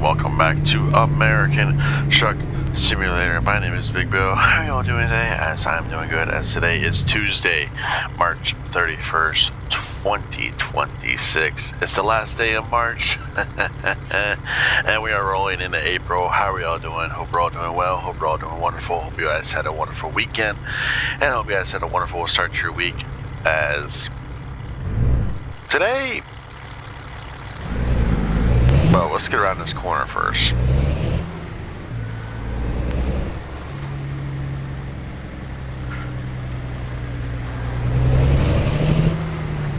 welcome back to American Truck Simulator. My name is Big Bill. How are y'all doing today? As I'm doing good, as today is Tuesday, March 31st, 2026. It's the last day of March, and we are rolling into April. How are y'all doing? Hope we're all doing well. Hope we're all doing wonderful. Hope you guys had a wonderful weekend, and I hope you guys had a wonderful start to your week. As today, well, let's get around this corner first.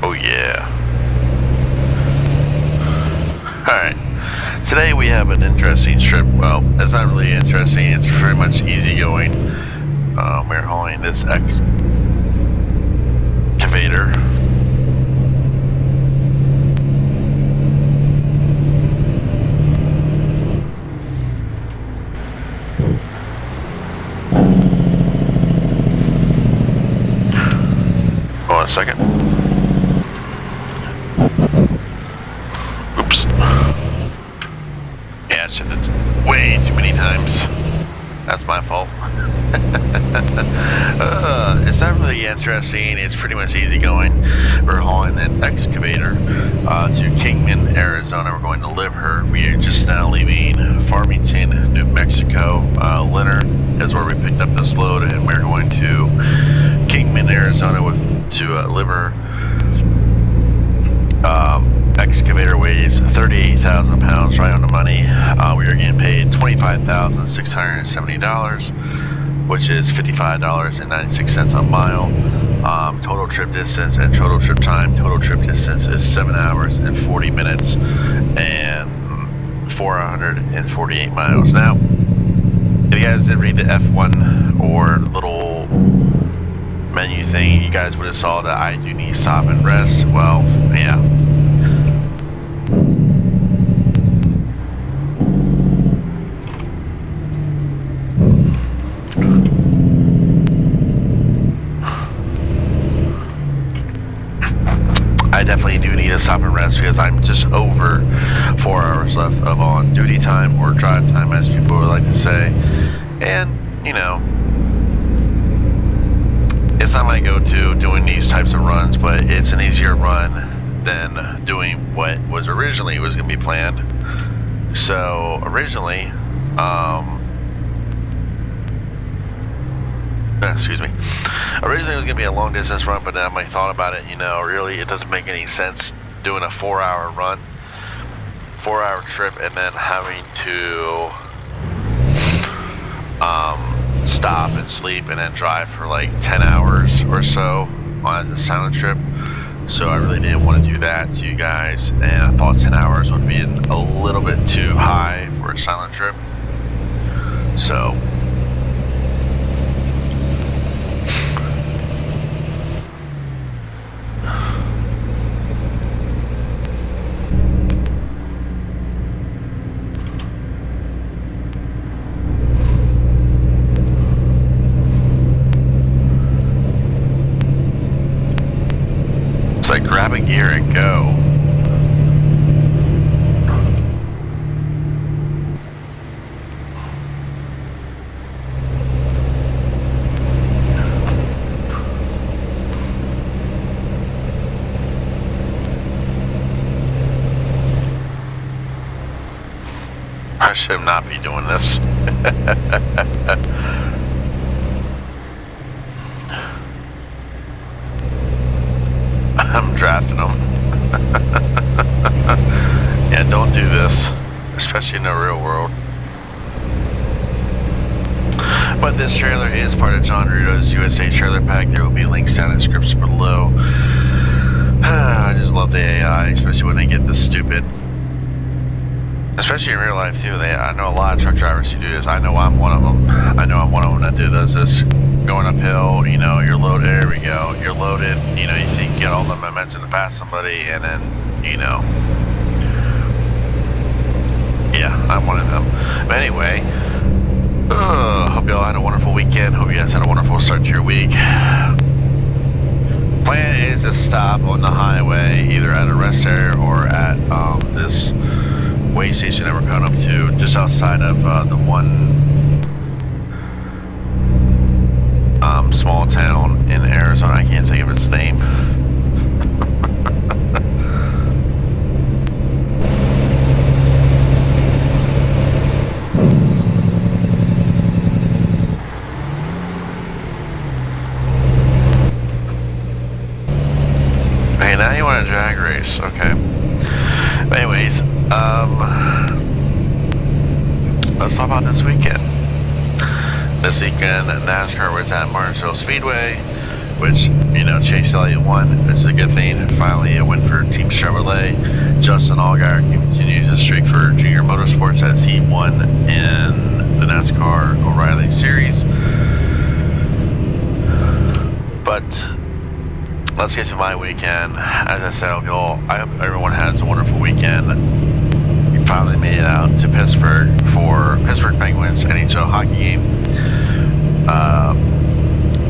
Oh yeah. Alright. Today we have an interesting trip. Well, it's not really interesting. It's very much easygoing. We're hauling this Excavator. Hold on a second. Oops. Yeah, I shifted way too many times. That's my fault. It's not really interesting. It's pretty much easygoing. We're hauling an Excavator to Kingman, Arizona. We're going to Liebherr. We are just now leaving Farmington, New Mexico. Lennar is where we picked up this load, and we're going to Kingman, Arizona to Liebherr. Excavator weighs 38,000 pounds, right on the money. We are getting paid $25,670, which is $55.96 a mile. Total trip distance and total trip time. Total trip distance is 7 hours and 40 minutes and 448 miles. Now, if you guys did read the F1 or little menu thing, you guys would have saw that I do need stop and rest. Well, yeah. I definitely do need to stop and rest because I'm just over 4 hours left of on duty time or drive time, as people would like to say. And, you know, it's not my go-to doing these types of runs, but it's an easier run than doing what was originally going to be planned. So originally, originally it was going to be a long distance run, but then I thought about it, you know, really it doesn't make any sense doing a 4-hour run, 4-hour trip, and then having to stop and sleep and then drive for like 10 hours or so on a silent trip. So I really didn't want to do that to you guys, and I thought 10 hours would be a little bit too high for a silent trip. So it's like grab a gear and go. I should not be doing this. I'm drafting them. Yeah, don't do this, especially in the real world. But this trailer is part of John Rudo's USA Trailer Pack. There will be links down in the description below. I just love the AI, especially when they get this stupid. Especially in real life too. I know a lot of truck drivers who do this. I know I'm one of them. That does this. Going uphill, you know, you're loaded. There we go. You're loaded. You know, you think you get all the momentum to pass somebody, and then, you know, yeah, I'm one of them. But anyway, hope y'all had a wonderful weekend. Hope you guys had a wonderful start to your week. Plan is to stop on the highway, either at a rest area or at this way station that we're coming up to, just outside of the one small town in Arizona. I can't think of its name. Okay, now you want a drag race. Okay. But anyways, let's talk about this weekend. This weekend, NASCAR was at Martinsville Speedway, which, you know, Chase Elliott won. This is a good thing. Finally, a win for Team Chevrolet. Justin Allgaier continues his streak for Junior Motorsports as he won in the NASCAR O'Reilly Series. But let's get to my weekend. As I said, I hope everyone has a wonderful weekend. We finally made it out to Pittsburgh for Pittsburgh Penguins NHL hockey game.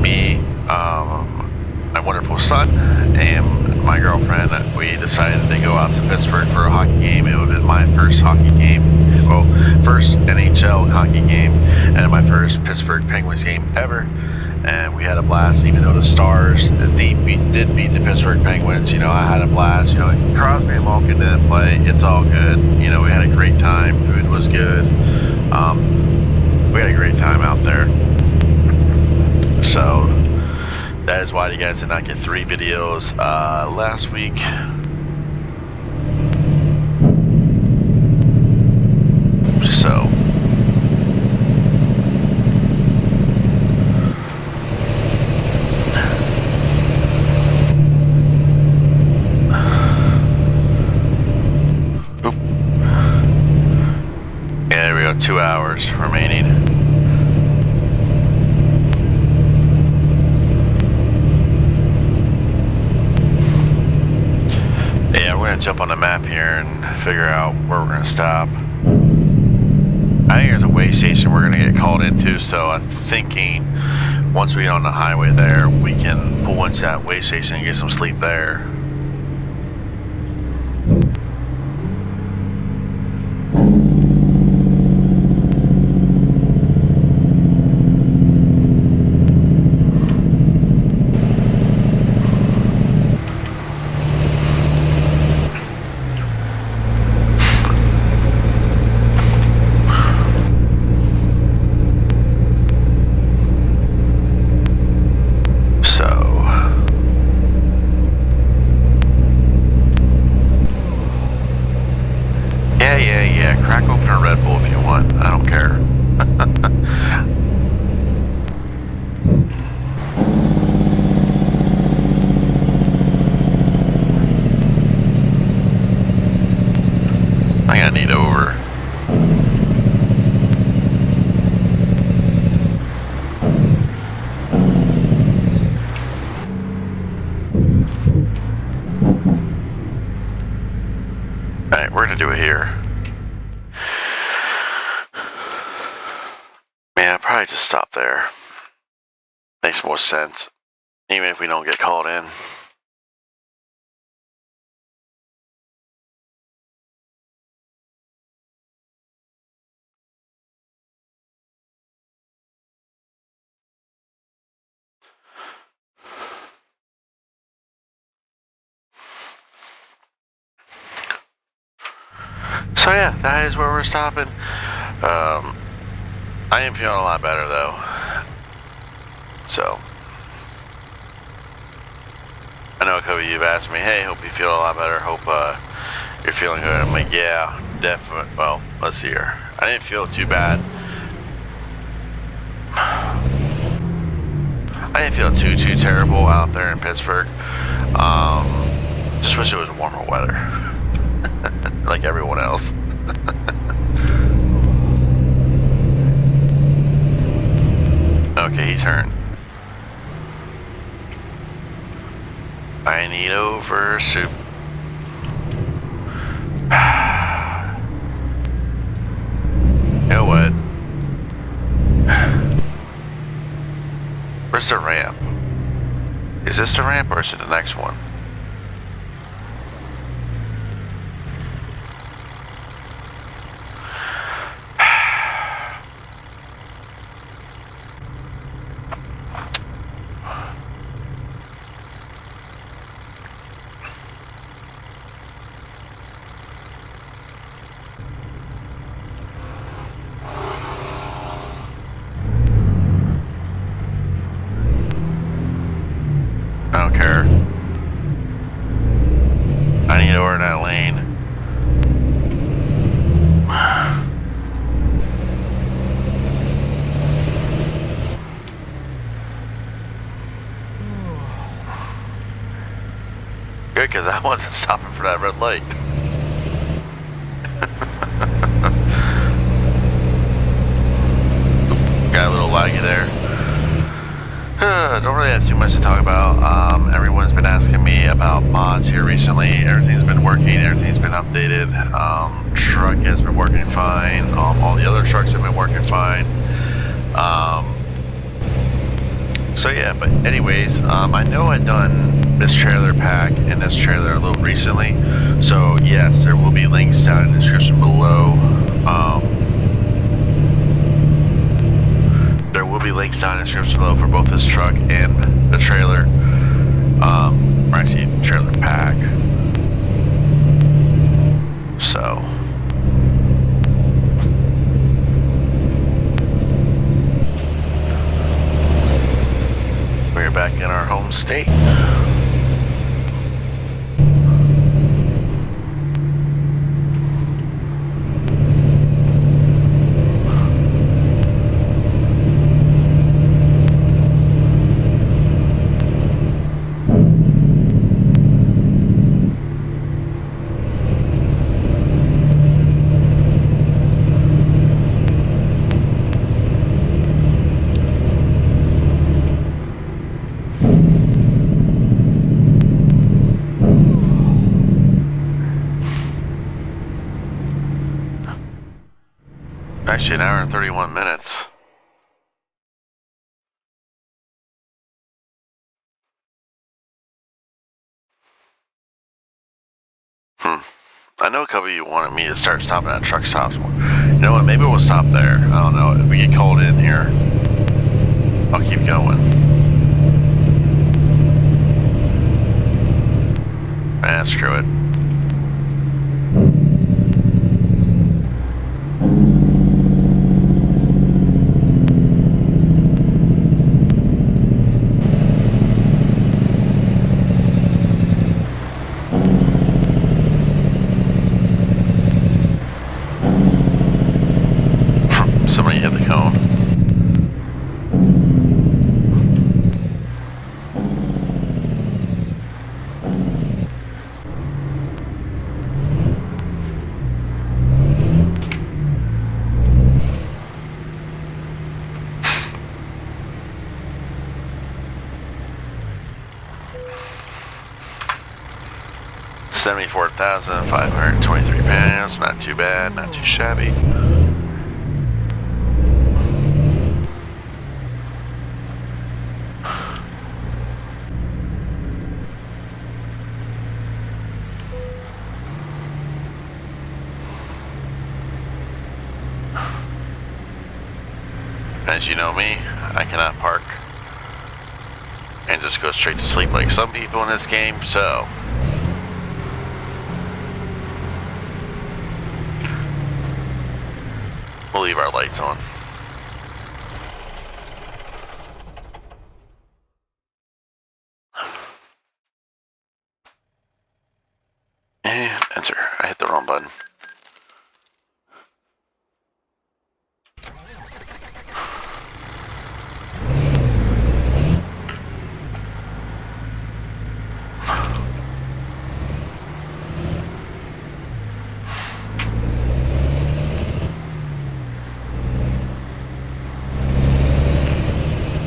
Me, my wonderful son, and my girlfriend, we decided to go out to Pittsburgh for a hockey game. It would have been my first hockey game, well, first NHL hockey game, and my first Pittsburgh Penguins game ever. And we had a blast, even though the Stars did beat the Pittsburgh Penguins. You know, I had a blast. You know, Crosby and Malkin didn't play. It's all good. You know, we had a great time. Food was good. We had a great time out there. So that is why you guys did not get 3 videos last week. So yeah, there we go. 2 hours remaining. We're gonna jump on the map here and figure out where we're gonna stop. I think there's a way station we're gonna get called into, so I'm thinking once we get on the highway there, we can pull into that way station and get some sleep there. Crack open a Red Bull if you want. I don't care. I think I need over. Alright, we're gonna do it here. Probably just stop there. Makes more sense, even if we don't get called in. So yeah, that is where we're stopping. I am feeling a lot better though. So I know a couple of you have asked me, hey, hope you feel a lot better, hope you're feeling good. I'm like, yeah, definitely. Well, let's see here. I didn't feel too bad. I didn't feel too terrible out there in Pittsburgh. Just wish it was warmer weather. Like everyone else. Okay, he turned. I need over soup. You know what? Where's the ramp? Is this the ramp or is it the next one? repair. I need to order that lane. Good, because I wasn't stopping for that red light. Got a little laggy there. Don't really have too much to talk about. Everyone's been asking me about mods here recently. Everything's been working, everything's been updated. Truck has been working fine. All the other trucks have been working fine. So yeah, but anyways, I know I've done this trailer pack and this trailer a little recently. So yes, there will be links down in the description below. There will be links down in the description below for both this truck and the trailer. Or actually, trailer pack. So. We're back in our home state. Actually, an hour and 31 minutes. I know a couple of you wanted me to start stopping at truck stops more. You know what? Maybe we'll stop there. I don't know. If we get called in here, I'll keep going. Screw it. Somebody hit the cone. £74,523, not too bad, not too shabby. As you know me, I cannot park and just go straight to sleep like some people in this game, so we'll leave our lights on. And enter. I hit the wrong button.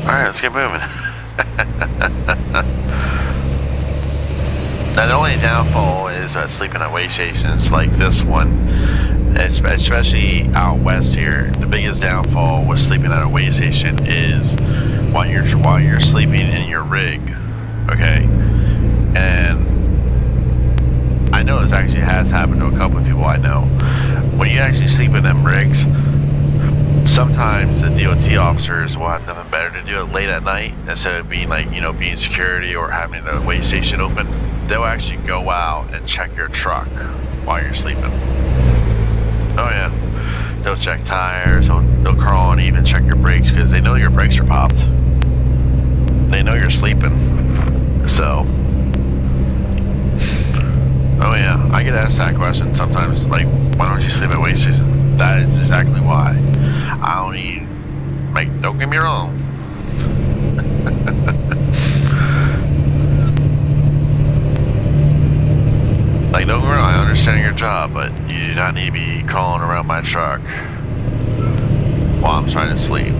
Alright, let's get moving. Now, the only downfall is sleeping at way stations like this one, especially out west here. The biggest downfall with sleeping at a way station is while you're sleeping in your rig, okay? And I know this actually has happened to a couple of people I know. When you actually sleep in them rigs, sometimes the DOT officers will have nothing better to do it late at night instead of being like, you know, being security or having the way station open. They'll actually go out and check your truck while you're sleeping. Oh yeah, they'll check tires, they'll crawl and even check your brakes because they know your brakes are popped. They know you're sleeping. So, oh yeah, I get asked that question sometimes, like, why don't you sleep at way season? That is exactly why. I don't need, like, don't get me wrong. Like, don't get me wrong, I understand your job, but you do not need to be crawling around my truck while I'm trying to sleep.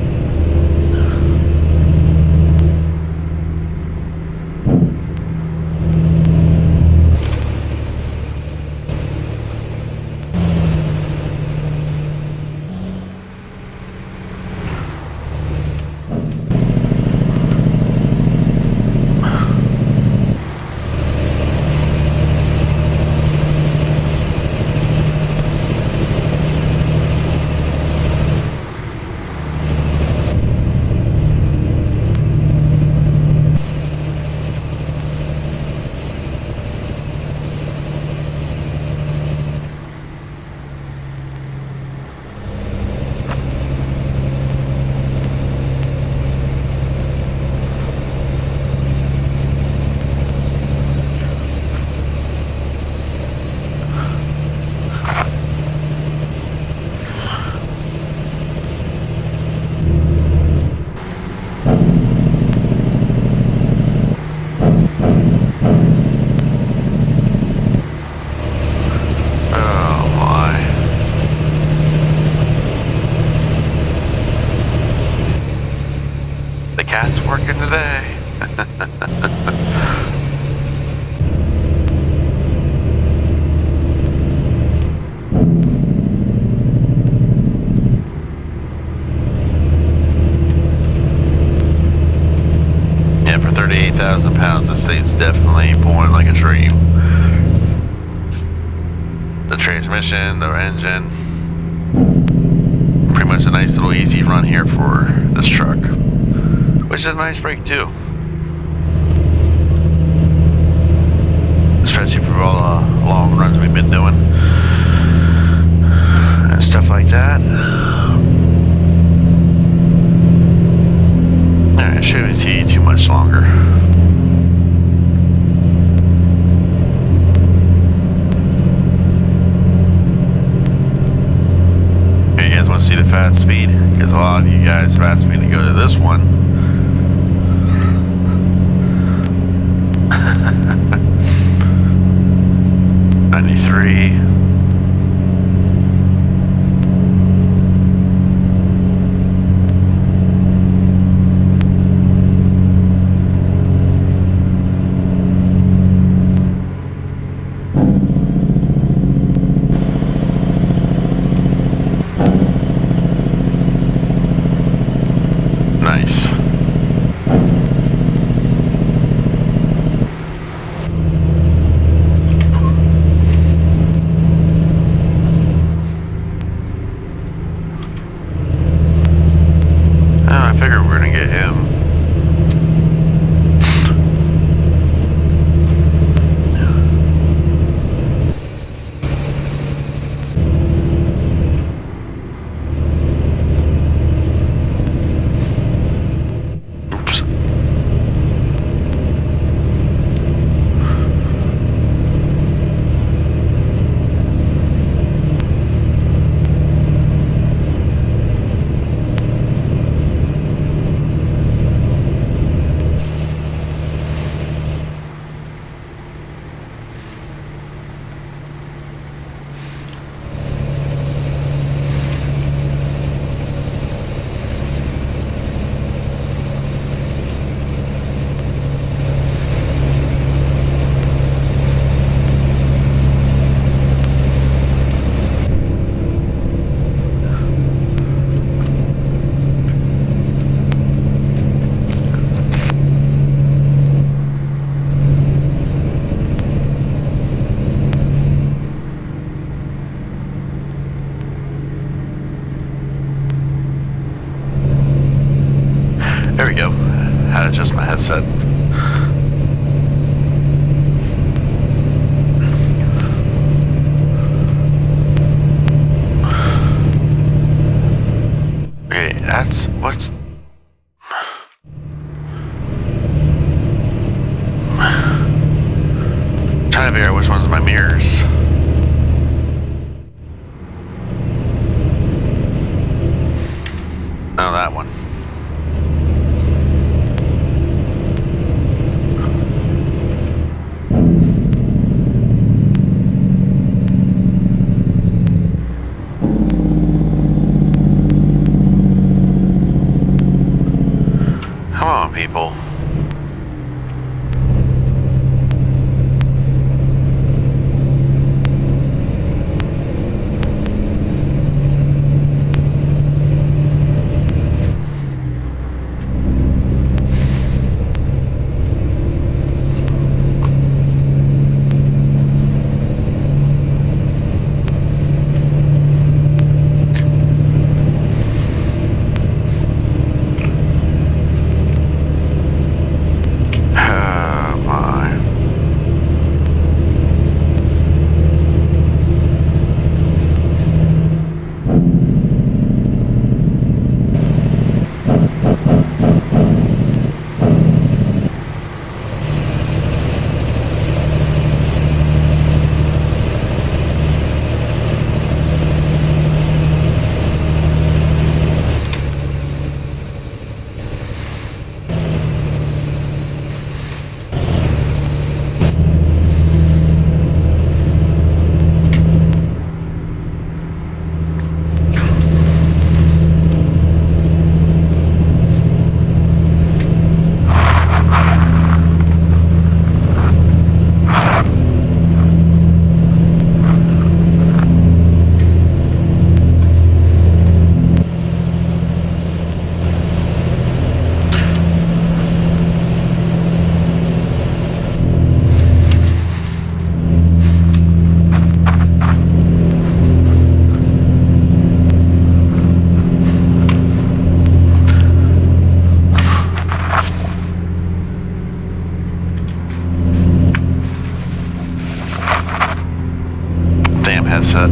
Cat's working today. Yeah, for 38,000 pounds, this thing's definitely pulling like a dream. The transmission, the engine, pretty much a nice little easy run here for this truck. Which is a nice break too. Especially for all the long runs we've been doing. And stuff like that. Alright, it shouldn't take you too much longer. Okay, you guys want to see the fast speed? Because a lot of you guys have asked me to go to this one. 93. Nice. trying to figure out which one's my mirrors. Oh, that one. Come on, people. Damn headset.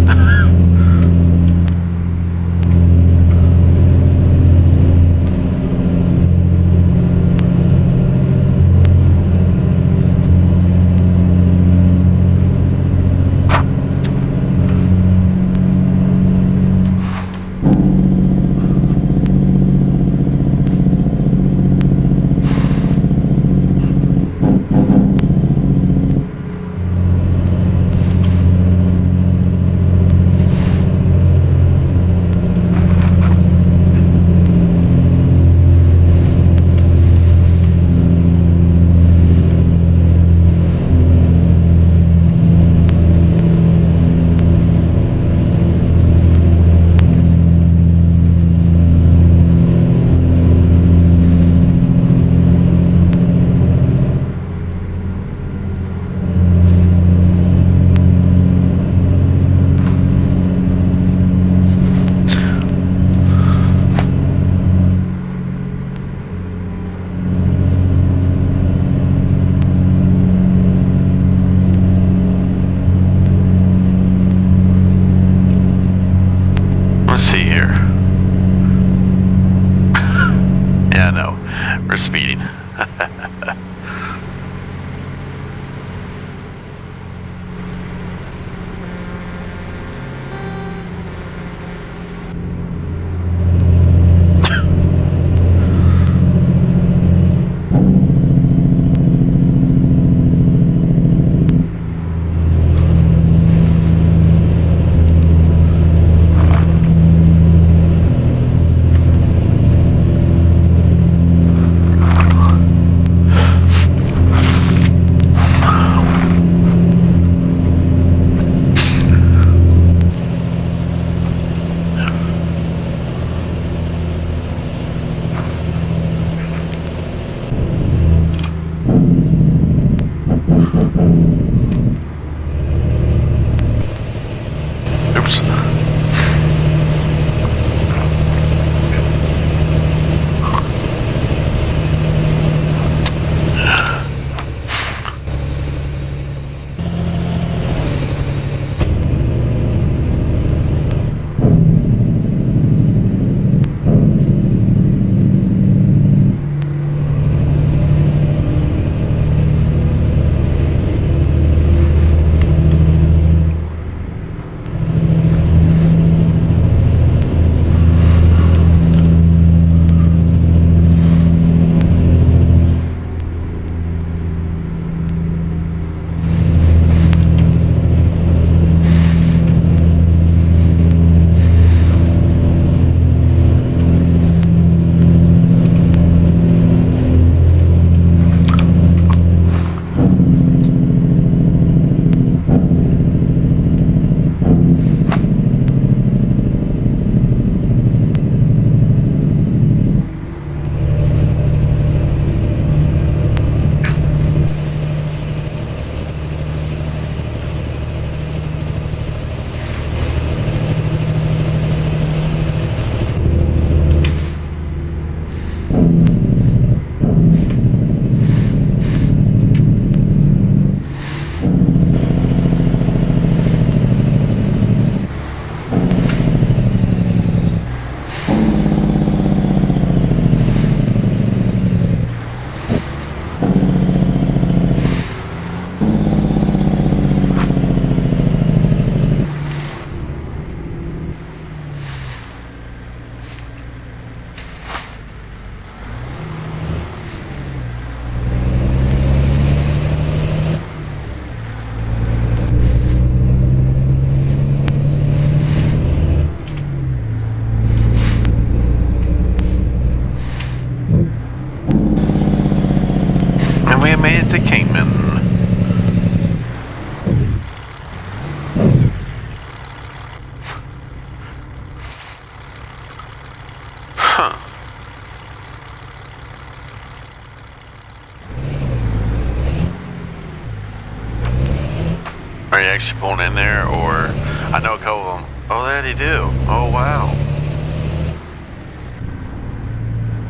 Are you actually pulling in there, or I know a couple of them. Oh, there they do. Oh wow.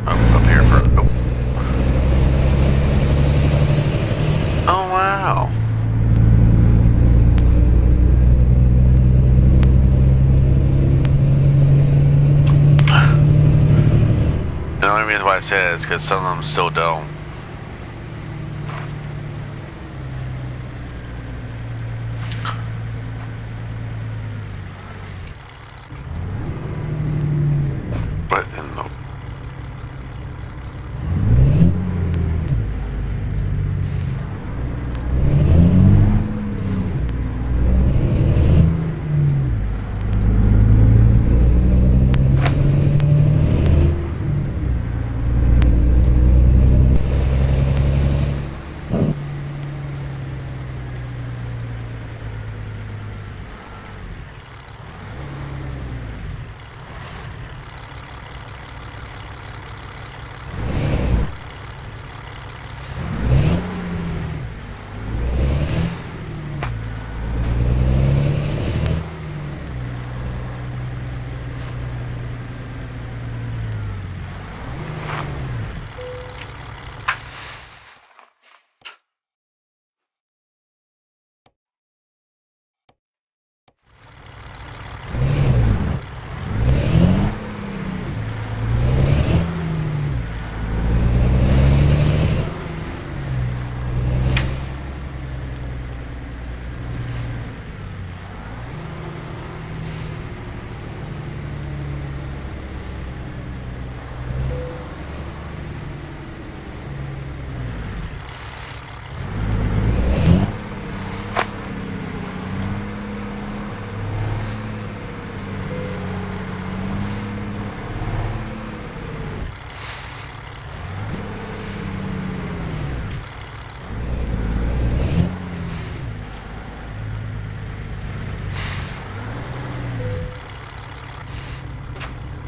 Up here for. Oh wow. The only reason why I said it is because some of them still don't. But in the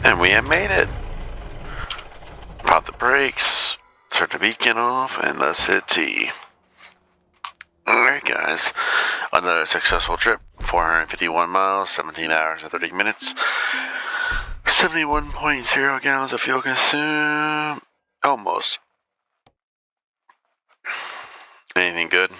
And we have made it. Pop the brakes, turn the beacon off, and let's hit T. Alright guys, another successful trip, 451 miles, 17 hours and 30 minutes, 71.0 gallons of fuel consumed, almost. Anything good?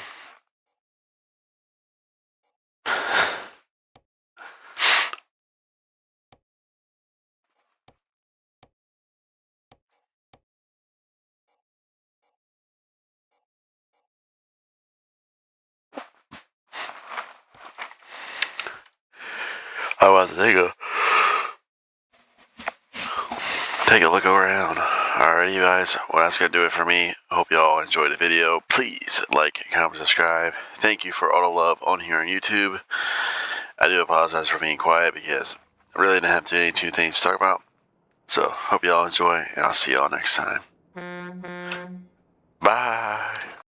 I want to take a look around. Alrighty, you guys. Well, that's gonna do it for me. Hope y'all enjoyed the video. Please like, comment, subscribe. Thank you for all the love on here on YouTube. I do apologize for being quiet because I really didn't have too many things to talk about. So hope y'all enjoy, and I'll see y'all next time. Bye.